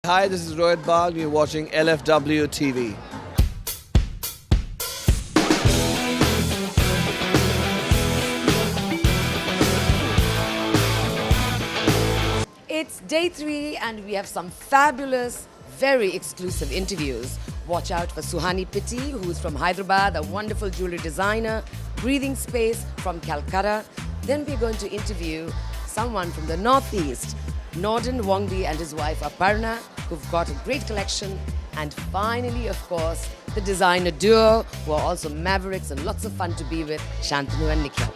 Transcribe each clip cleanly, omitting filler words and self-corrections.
Hi, this is Rohit Bag. You're watching LFW TV. It's day 3 and we have some fabulous, very exclusive interviews. Watch out for Suhani Pitti, who's from Hyderabad, a wonderful jewelry designer, Breathing Space from Calcutta. Then we're going to interview someone from the Northeast, Norden Wongdi and his wife Aparna, who've got a great collection. And finally, of course, the designer duo, who are also mavericks and lots of fun to be with, Shantanu and Nikhil.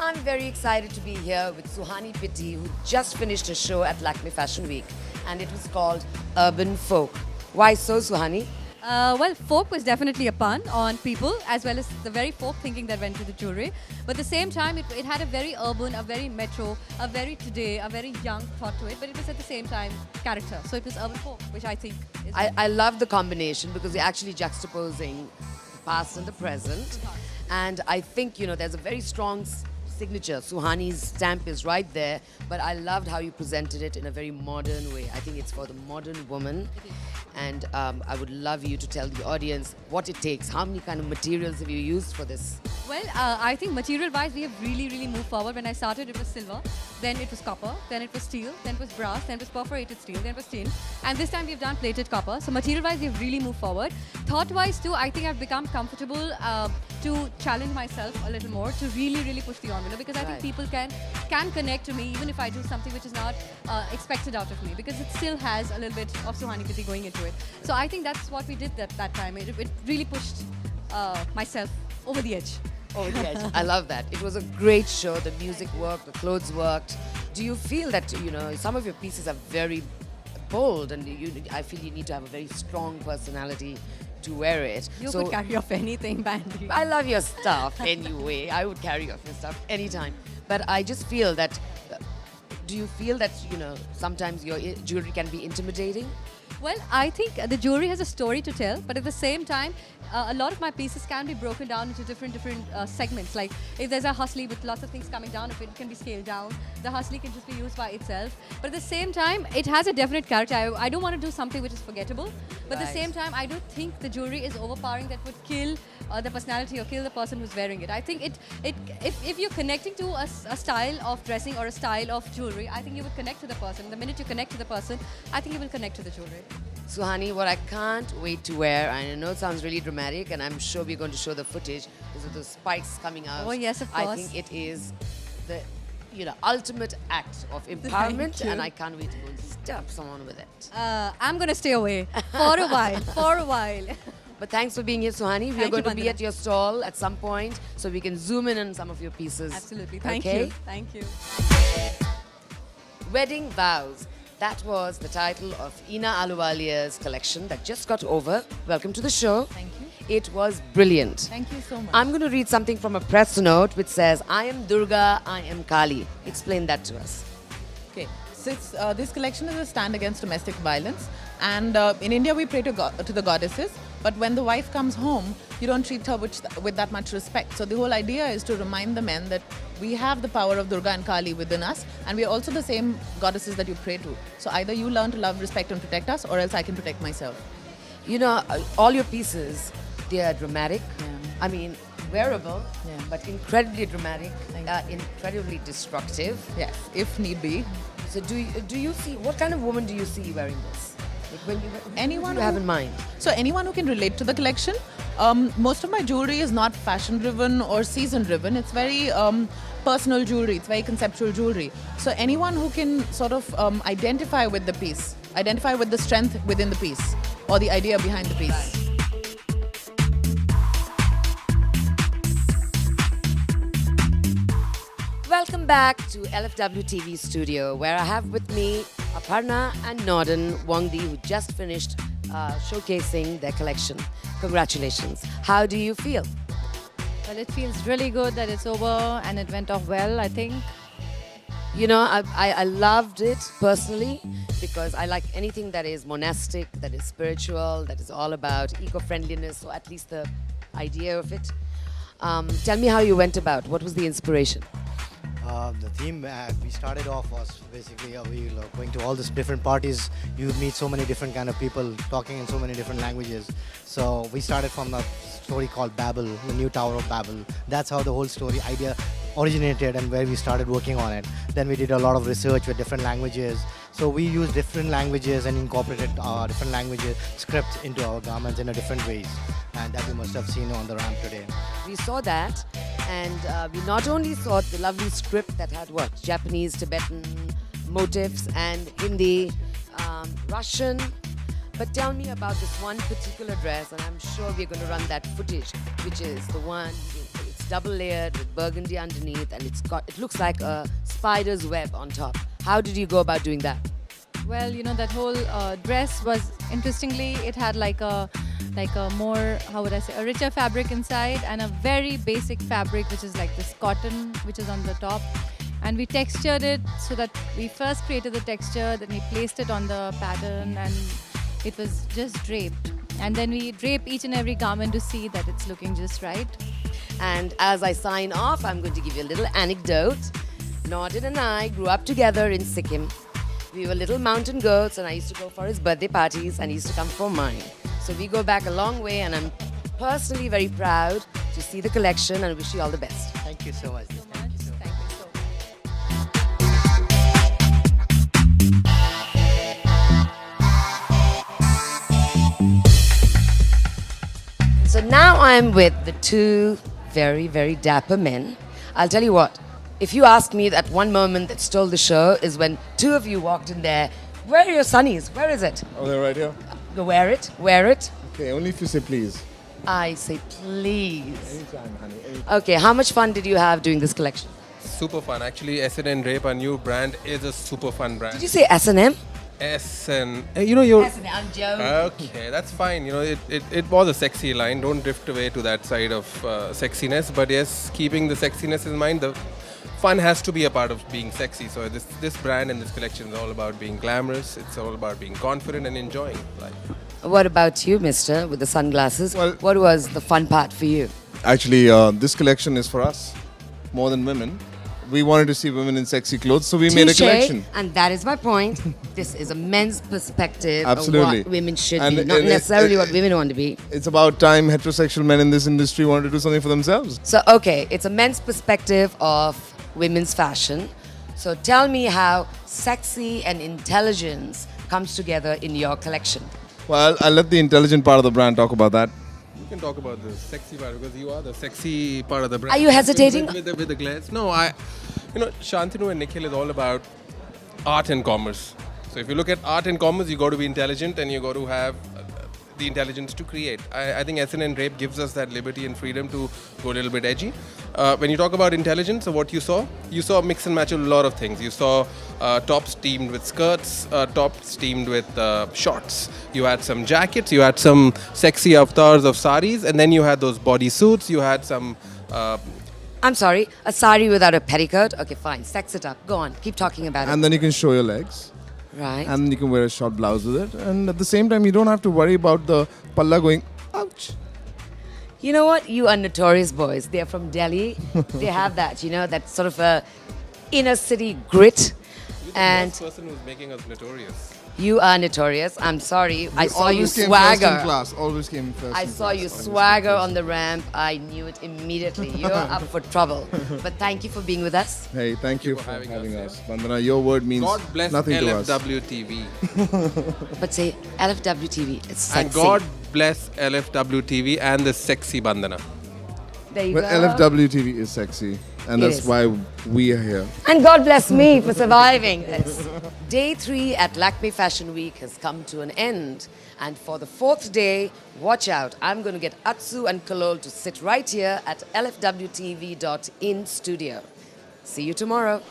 I'm very excited to be here with Suhani Pitti, who just finished a show at Lakme Fashion Week, and it was called Urban Folk. Why so, Suhani? Well, folk was definitely a pun on people, as well as the very folk thinking that went to the jewelry. But at the same time, it had a very urban, a very metro, a very today, a very young thought to it. But it was at the same time character. So it was urban folk, which I think is... I love the combination because you're actually juxtaposing the past and the present. And I think, there's a very strong signature. Suhani's stamp is right there. But I loved how you presented it in a very modern way. I think it's for the modern woman. And I would love you to tell the audience what it takes. How many kind of materials have you used for this? Well, I think material-wise, we have really moved forward. When I started, it was silver, then it was copper, then it was steel, then it was brass, then it was perforated steel, then it was tin. And this time we've done plated copper. So material-wise, we've really moved forward. Thought-wise too, I think I've become comfortable to challenge myself a little more, to really push the envelope, because I think people can connect to me even if I do something which is not expected out of me, because it still has a little bit of Suhani Pitti going into it. So I think that's what we did that time. It really pushed myself over the edge. Oh, yes. I love that. It was a great show. The music worked, the clothes worked. Do you feel that, some of your pieces are very bold and I feel you need to have a very strong personality to wear it? You could carry off anything, Bandy. I love your stuff anyway. I would carry off your stuff anytime. But I just feel that, do you feel that, sometimes your jewelry can be intimidating? Well, I think the jewelry has a story to tell, but at the same time, a lot of my pieces can be broken down into different segments. Like if there's a hustley with lots of things coming down, if it can be scaled down, the hustley can just be used by itself. But at the same time, it has a definite character. I don't want to do something which is forgettable, but at the same time, I don't think the jewelry is overpowering that would kill the personality or kill the person who's wearing it. I think if you're connecting to a style of dressing or a style of jewelry, I think you would connect to the person. The minute you connect to the person, I think you will connect to the jewelry. Suhani, what I can't wait to wear, and I know it sounds really dramatic, and I'm sure we're going to show the footage, is with the spikes coming out. Oh, yes, of course. I think it is the ultimate act of empowerment, and I can't wait to go and stab someone with it. I'm going to stay away for a while, But thanks for being here, Suhani. We are going to be at your stall at some point, so we can zoom in on some of your pieces. Absolutely. Thank you. Wedding Vows. That was the title of Ina Aluwalia's collection that just got over. Welcome to the show. Thank you. It was brilliant. Thank you so much. I'm going to read something from a press note which says, I am Durga, I am Kali. Explain that to us. Okay, so this collection is a stand against domestic violence, and in India we pray to the goddesses, but when the wife comes home, you don't treat her with that much respect. So the whole idea is to remind the men that we have the power of Durga and Kali within us, and we are also the same goddesses that you pray to. So either you learn to love, respect and protect us, or else I can protect myself. All your pieces, they are dramatic. Yeah. I mean, wearable, but incredibly dramatic, Thank you. incredibly destructive. Yes, if need be. So do you see, what kind of woman do you see wearing this? Like Anyone who you have in mind? So anyone who can relate to the collection. Most of my jewelry is not fashion driven or season driven. It's very personal jewelry. It's very conceptual jewelry. So anyone who can sort of identify with the piece, identify with the strength within the piece or the idea behind the piece. Welcome back to LFW TV studio, where I have with me Aparna and Norden Wongdi, who just finished showcasing their collection. Congratulations. How do you feel? Well, it feels really good that it's over and it went off well, I think. I loved it personally because I like anything that is monastic, that is spiritual, that is all about eco-friendliness, or at least the idea of it. Tell me how you went about. What was the inspiration? The theme we started off was basically we were going to all these different parties. You meet so many different kind of people talking in so many different languages. So we started from a story called Babel, the new Tower of Babel. That's how the whole story idea originated and where we started working on it. Then we did a lot of research with different languages. So we used different languages and incorporated different languages scripts into our garments in a different ways. And that you must have seen on the ramp today. We saw that, and we not only saw the lovely script that had what? Japanese, Tibetan motifs, and Hindi, Russian. But tell me about this one particular dress, and I'm sure we're going to run that footage, which is the one, it's double layered with burgundy underneath, and it looks like a spider's web on top. How did you go about doing that? Well, that whole dress was, interestingly, it had like a more, how would I say, a richer fabric inside and a very basic fabric, which is like this cotton, which is on the top. And we textured it so that we first created the texture, then we placed it on the pattern, and it was just draped. And then we drape each and every garment to see that it's looking just right. And as I sign off, I'm going to give you a little anecdote. Nordin and I grew up together in Sikkim. We were little mountain goats, and I used to go for his birthday parties, and he used to come for mine. So we go back a long way, and I'm personally very proud to see the collection, and wish you all the best. Thank you so much. Thank you so much. So now I'm with the two very, very dapper men. I'll tell you what, if you ask me, that one moment that stole the show is when two of you walked in there. Where are your sunnies? Where is it? Oh, they're right here. Wear it, wear it. Okay, only if you say please. I say please. Anytime, honey. Anytime. Okay, how much fun did you have doing this collection? Super fun. Actually, S&N Drape, our new brand, is a super fun brand. Did you say S&M? S&... you're... S&M, I'm joking. Okay, that's fine. It was a sexy line. Don't drift away to that side of sexiness. But yes, keeping the sexiness in mind, the fun has to be a part of being sexy. So this brand and this collection is all about being glamorous. It's all about being confident and enjoying life. What about you, mister, with the sunglasses? Well- What was the fun part for you? Actually, this collection is for us, more than women. We wanted to see women in sexy clothes, so we made a Touché, collection. and that is my point. This is a men's perspective Absolutely. of what women should And be, not it- necessarily it- what women want to be. It's about time heterosexual men in this industry wanted to do something for themselves. So, okay, it's a men's perspective of women's fashion. So tell me how sexy and intelligence comes together in your collection. Well, I'll let the intelligent part of the brand talk about that. You can talk about the sexy part because you are the sexy part of the brand. Are you hesitating? With the glares? No, Shantanu and Nikhil is all about art and commerce. So if you look at art and commerce, you got to be intelligent and you got to have the intelligence to create. I think S&N Drape gives us that liberty and freedom to go a little bit edgy. When you talk about intelligence, so what you saw mix and match a lot of things. You saw tops teamed with skirts, tops teamed with shorts. You had some jackets, you had some sexy avatars of saris, and then you had those body suits, you had some... I'm sorry, a sari without a petticoat? Okay, fine, sex it up. Go on, keep talking about And it. then you can show your legs. Right. And you can wear a short blouse with it. And at the same time, you don't have to worry about the palla going, ouch. You know what? You are notorious boys. They're from Delhi. They have that, that sort of a inner city grit. You're the And first person who's making us notorious. you are notorious. I'm sorry. I saw you Always came first in swagger. class. Always came first I in saw class. you Always swagger came first. on the ramp. I knew it immediately. You're up for trouble. But thank you for being with us. Hey, thank you for for having having us, us. Vandana, your word means God bless nothing to us. LFW TV. But say LFW TV. It's sexy. And God bless LFW TV and the sexy bandana. There you Well, go. LFW TV is sexy, and It that's is. why we are here. And God bless me for surviving this. Day 3 at Lakme Fashion Week has come to an end. And for the 4th day, watch out. I'm going to get Atsu and Kalol to sit right here at lfwtv.in studio. See you tomorrow.